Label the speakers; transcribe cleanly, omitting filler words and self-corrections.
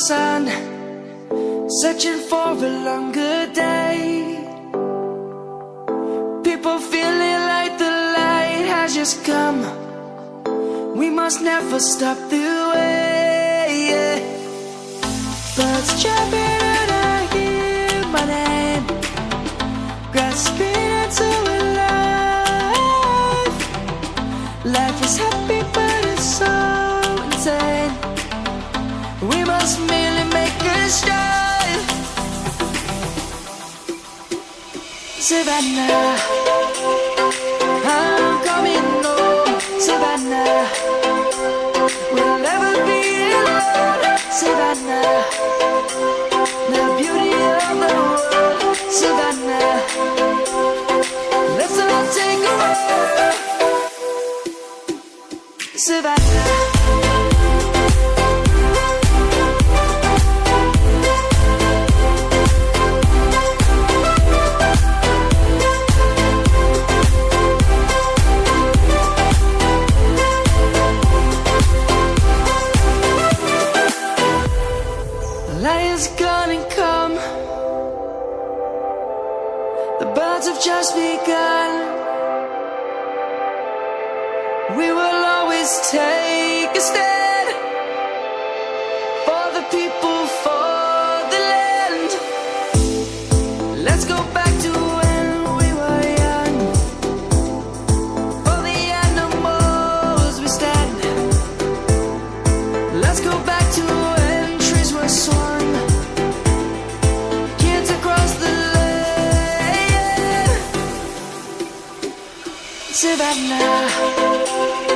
Speaker 1: sun, searching for a longer day. People feeling like the light has just come. We must never stop the way, yeah. Birds chirping and I hear my name, grasping into a life. Life is happy but it's so insane. We must merely make a start. Savannah, I'm coming home. Savannah, we'll never be alone. Savannah, the beauty of the world. Savannah, let's all take a walk. Savannah. Lion's gonna come. The birds have just begun. We will always take a stand for the people, for the land. Let's go back to when we were young. For the animals we stand. Let's go back to when trees were swung. Kids across the land. Savannah.